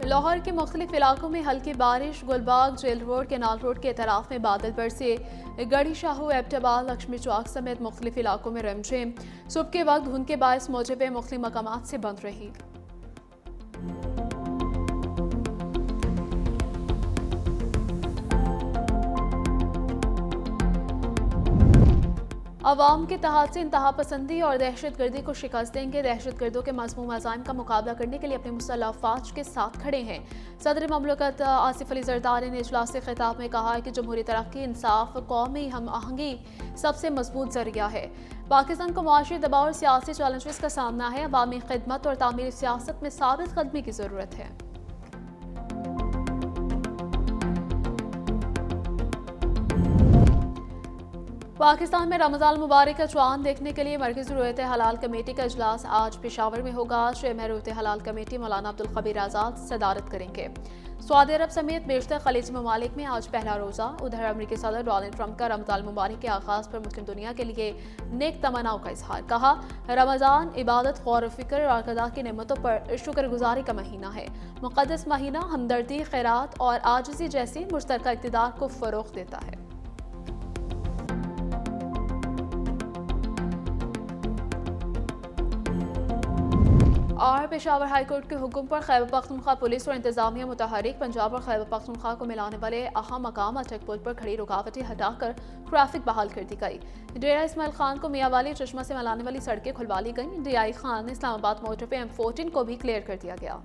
लाहौर के मुख्तलिफ इलाकों में हल्की बारिश। Gulbagh, jail road, canal road के अतराफ में बादल बरसे। गढ़ी शाहू, एबटाबाद, लक्ष्मी चौक समेत मुख्तलिफ इलाकों में रमझिम। सुबह के वक्त धुंध के बायस मौजब मुख्तलिफ मकामात से बंद रही। अवाम के तहत से इंतहा पसंदी और दहशत गर्दी को शिकस्त देंगे। दहशत गर्दों के मज़मूम अज़ाइम का मुकाबला करने के लिए अपने मुसल्लह अफ़वाज के साथ खड़े हैं। सदर ममलकत आसिफ अली ज़रदारी ने इजलास से खिताब में कहा है कि जमहूरी तरक्की, इंसाफ, कौमी हम आहंगी सबसे मजबूत जरिया है। पाकिस्तान को मुआशी दबाव और सियासी चैलेंजेस का सामना है। अवामी खिदमत और तामीरी सियासत में साबित कदमी की ज़रूरत है। पाकिस्तान में रमज़ान मुबारक का चांद देखने के लिए मरकज़ी रूयत हलाल कमेटी का इजलास आज पेशावर में होगा। चेयरमैन रूयत हलाल कमेटी मौलाना अब्दुल खबीर आज़ाद सदारत करेंगे। सऊदी अरब समेत बेशतर खलीजी ममालिक में आज पहला रोज़ा। उधर अमरीकी सदर डोनाल्ड ट्रंप का रमज़ान मुबारक के आगाज़ पर मुस्लिम दुनिया के लिए नेक तमन्नाओं का इजहार। कहा, रमज़ान इबादत, गौर फ़िक्र और खुदा की नेमतों पर शुक्रगुजारी का महीना है। मुक़द्दस महीना हमदर्दी, खैरात और आजिज़ी जैसी मुश्तरका इक़्तिदार को फ़रोग़ देता है। और पेशावर हाईकोर्ट के हुक्म पर खैबर पख्तूनख्वा पुलिस और इंतजामिया मुतहरिक। पंजाब और खैबर पख्तूनख्वा को मिलाने वाले अहम मकाम चेक पुल पर खड़ी रुकावटें हटाकर ट्रैफिक बहाल कर दी गई। डेरा इस्माइल खान को मियावाली चश्मा से मिलाने वाली सड़कें खुलवा ली गई। DI खान इस्लामाबाद मोटर पे M14 को भी क्लियर कर दिया गया।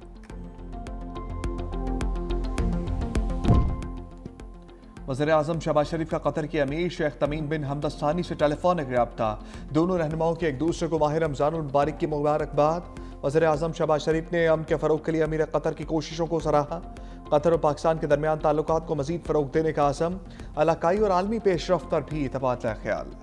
वज़ीर-ए-आज़म शहबाज शरीफ का कतर के अमीर शेख तमीम बिन हमद अल थानी से टेलीफोनिक रब्ता। दोनों रहनुमाओं के एक दूसरे को माह रमज़ान मुबारक की मुबारकबाद। वज़ीर-ए-आज़म शहबाज शरीफ ने अमन के फ़रोग़ के लिए अमीर कतर की कोशिशों को सराहा। कतर और पाकिस्तान के दरमियान ताल्लुकात को मज़ीद फ़रोग़ देने का अज़म। इलाकाई और आलमी पेशरफ़्त पर भी तबादला ख्याल।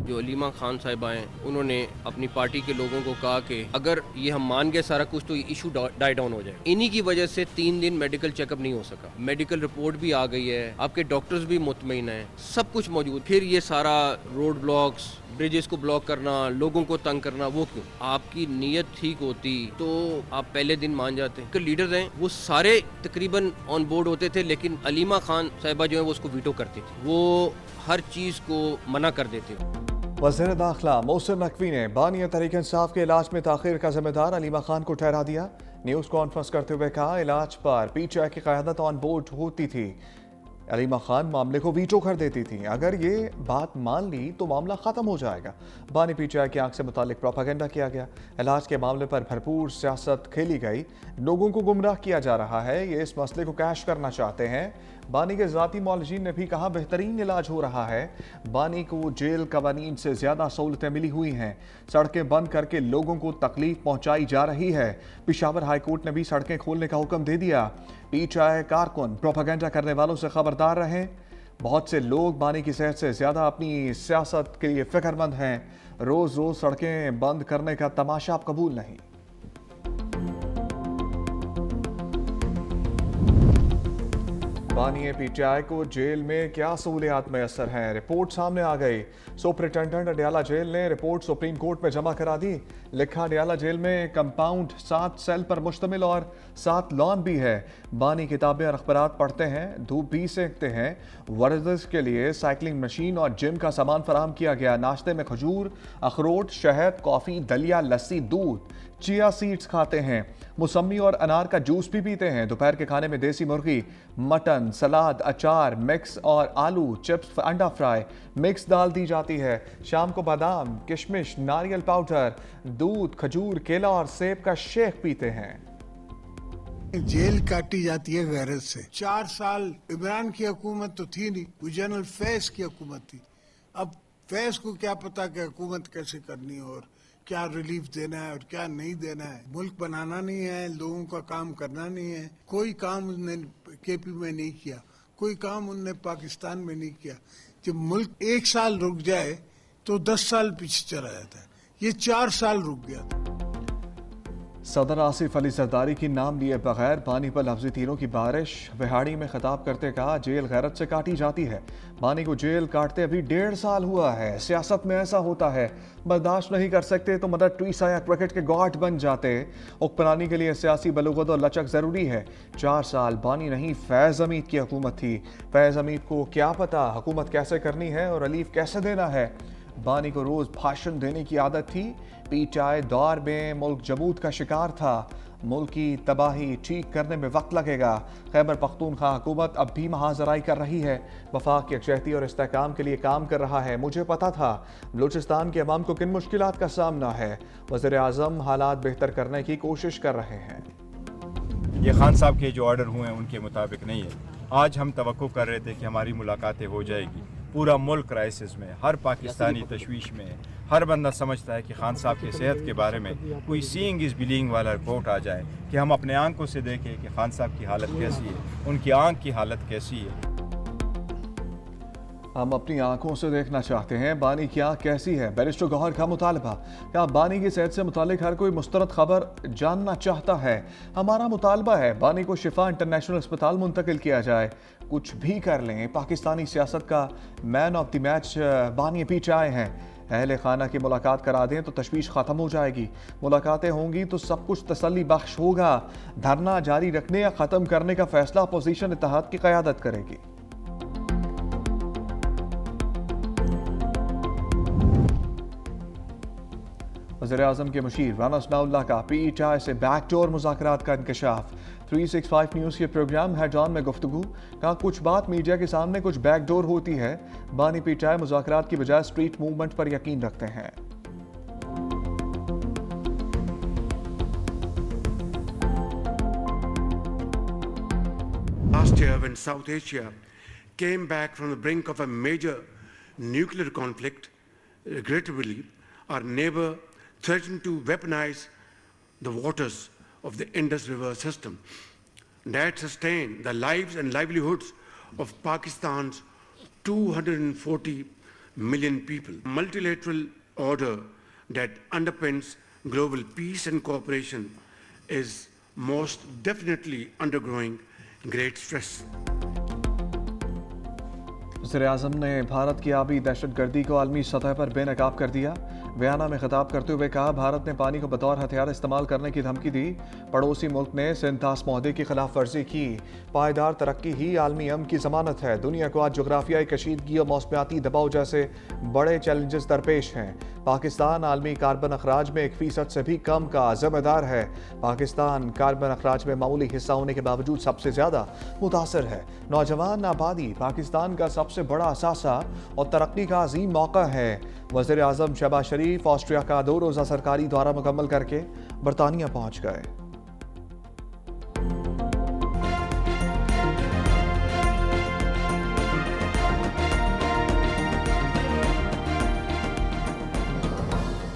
जो अलीमा खान साहिबा हैं, उन्होंने अपनी पार्टी के लोगों को कहा कि अगर ये हम मान गए सारा कुछ तो ये इशू डाई डाउन हो जाए। इन्हीं की वजह से 3 दिन मेडिकल चेकअप नहीं हो सका। मेडिकल रिपोर्ट भी आ गई है, आपके डॉक्टर्स भी मुतमईन हैं, सब कुछ मौजूद। फिर ये सारा रोड ब्लॉक्स, ब्रिजेस को ब्लॉक करना, लोगों को तंग करना, वो क्यों? आपकी नीयत ठीक होती तो आप पहले दिन मान जाते। कि लीडर्स हैं वो सारे तकरीबन ऑन बोर्ड होते थे, लेकिन अलीमा खान साहिबा जो है वो उसको वीटो करती थी, वो हर चीज़ को मना कर देते। वज़ीर दाखिला मोहसिन नकवी ने बानी तहरीक इंसाफ के इलाज में ताख़ीर का जिम्मेदार अलीमा खान को ठहरा दिया। न्यूज़ कॉन्फ्रेंस करते हुए कहा, इलाज पर PTI की क़यादत ऑन बोर्ड होती थी। अलीमा खान मामले को वीटो कर देती थी। अगर ये बात मान ली तो मामला ख़त्म हो जाएगा। बानी PTI की आंख से मुतालिक प्रोपागेंडा किया गया। इलाज के मामले पर भरपूर सियासत खेली गई। लोगों को गुमराह किया जा रहा है। ये इस मसले को कैश करना चाहते हैं। बानी के ज़ाती मौलजीन ने भी कहा, बेहतरीन इलाज हो रहा है। बानी को जेल कवानीन से ज़्यादा सहूलतें मिली हुई हैं। सड़कें बंद करके लोगों को तकलीफ पहुँचाई जा रही है। पेशावर हाईकोर्ट ने भी सड़कें खोलने का हुक्म दे दिया। PTI कारकुन प्रोपागेंडा करने वालों से खबरदार रहें। बहुत से लोग बानी की सेहत से ज़्यादा अपनी सियासत के लिए फ़िक्रमंद हैं। रोज़ रोज़ सड़कें बंद करने का तमाशा आप कबूल नहीं। बानी PTI को जेल में क्या सहूलियात मैसर हैं, रिपोर्ट सामने आ गई। सुपरिटेंडेंट अडयाला जेल ने रिपोर्ट सुप्रीम कोर्ट में जमा करा दी। लिखा, अडयाला जेल में कंपाउंड 7 सेल पर मुश्तमिल और 7 लॉन भी है। बानी किताबें और अखबारात पढ़ते हैं, धूप भी सेकते हैं। वर्जिश के लिए साइकिलिंग मशीन और जिम का सामान फराहम किया गया। नाश्ते में खजूर, अखरोट, शहद, कॉफ़ी, दलिया, लस्सी, दूध, चिया सीड्स खाते हैं। मौसमी और अनार का जूस भी पीते हैं। दोपहर के खाने में देसी मुर्गी, मटन, सलाद, अचार मिक्स और आलू चिप्स, अंडा फ्राई मिक्स दाल दी जाती है। शाम को बादाम, किशमिश, नारियल पाउडर, दूध, खजूर, केला और सेब का शेक पीते हैं। जेल काटी जाती है गैरत से। 4 साल इमरान की हुकूमत तो थी नहीं, वो जनरल फैज की हुकूमत थी। अब फैज को क्या पता कि हुकूमत कैसे करनी है और क्या रिलीफ देना है और क्या नहीं देना है। मुल्क बनाना नहीं है, लोगों का काम करना नहीं है। कोई काम उनने KP में नहीं किया, कोई काम उनने पाकिस्तान में नहीं किया। जब मुल्क 1 साल रुक जाए तो 10 साल पीछे चला जाता है। ये 4 साल रुक गया था। सदर आसिफ अली जरदारी की नाम लिए बगैर बानी पर लफ्जी तीरों की बारिश। विहाड़ी में खिताब करते कहा जेल गैरत से काटी जाती है। बानी को जेल काटते अभी 1.5 साल हुआ है। सियासत में ऐसा होता है, बर्दाश्त नहीं कर सकते तो मदर टेरेसा या क्रिकेट के गॉड बन जाते। हुक्मरानी के लिए सियासी बलूगत और लचक जरूरी है। 4 साल बानी नहीं फैज़ हमीद की हुकूमत थी। फैज़ हमीद को क्या पता हुकूमत कैसे करनी है और रिलीफ कैसे देना है। बानी को रोज भाषण देने की आदत थी। पीटीआई दौर में मुल्क जमूद का शिकार था। मुल्क की तबाही ठीक करने में वक्त लगेगा। खैबर पख्तूनख्वा हुकूमत अब भी महाजराई कर रही है। वफाक की यकजहती और इस्तेहकाम के लिए काम कर रहा है। मुझे पता था बलूचिस्तान के अवाम को किन मुश्किलात का सामना है। वज़ीर आज़म हालात बेहतर करने की कोशिश कर रहे हैं। ये खान साहब के जो ऑर्डर हुए हैं उनके मुताबिक नहीं है। आज हम तवक्को कर रहे थे कि हमारी मुलाकातें हो जाएगी। पूरा मुल्क क्राइसिस में, हर पाकिस्तानी तशवीश में, हर बंदा समझता है कि खान साहब की सेहत के बारे में कोई सीइंग इज़ बिलीइंग वाला रिपोर्ट आ जाए कि हम अपने आंखों से देखें कि खान साहब की हालत कैसी है, उनकी आंख की हालत कैसी है। हम अपनी आंखों से देखना चाहते हैं बानी क्या कैसी है। बैरिस्टर गौहर का मुतालबा, क्या बानी की सेहत से मुतालिक हर कोई मुस्तरद खबर जानना चाहता है। हमारा मुतालबा है बानी को शिफा इंटरनेशनल अस्पताल मुंतकिल किया जाए। कुछ भी कर लें, पाकिस्तानी सियासत का मैन ऑफ द मैच बानी पीटीआई हैं। अहले खाना की मुलाकात करा दें तो तशवीश ख़त्म हो जाएगी। मुलाकातें होंगी तो सब कुछ तसल्ली बख्श होगा। धरना जारी रखने या ख़त्म करने का फैसला अपोजिशन इत्तेहाद की क़यादत करेगी। वज़ीर आज़म के मुशीर राना सनाउल्लाह का पीटीआई से बैकडोर मुज़ाकरात का इंकशाफ। 365 न्यूज़ के प्रोग्राम हेड ऑन में गुफ्तगू का कुछ बात मीडिया के सामने कुछ बैकडोर होती है। बानी पीटीआई मुज़ाकरात की बजाय स्ट्रीट मूवमेंट पर यकीन रखते हैं। Last year, when South Asia came back from the brink of a major nuclear conflict, regrettably, our neighbor threatened to weaponize the waters of the Indus River system that sustain the lives and livelihoods of Pakistan's 240 million people. Multilateral order that underpins global peace and cooperation is most definitely undergoing great stress. वज़ीर आज़म ने भारत की आबी दहशतगर्दी को आलमी सतह पर बेनकाब कर दिया। बयाना में खिताब करते हुए कहा भारत ने पानी को बतौर हथियार इस्तेमाल करने की धमकी दी। पड़ोसी मुल्क ने सिंतास मुआहदे की खिलाफ वर्जी की। पायदार तरक्की ही आलमी अमन की जमानत है। दुनिया को आज जोग्राफियाई कशीदगी और मौसमियाती दबाव जैसे बड़े चैलेंजेस दरपेश हैं। पाकिस्तान आलमी कार्बन अखराज में 1% से भी कम का जिम्मेदार है। पाकिस्तान कार्बन अखराज में मामूली हिस्सा होने के बावजूद सबसे ज़्यादा मुतासर है। नौजवान आबादी पाकिस्तान का सबसे बड़ा असासा और तरक्की का अजीम मौका है। वज़ीर आज़म शहबाज शरीफ ऑस्ट्रिया का 2 रोज़ा सरकारी दौरा मुकम्मल करके बरतानिया पहुँच गए।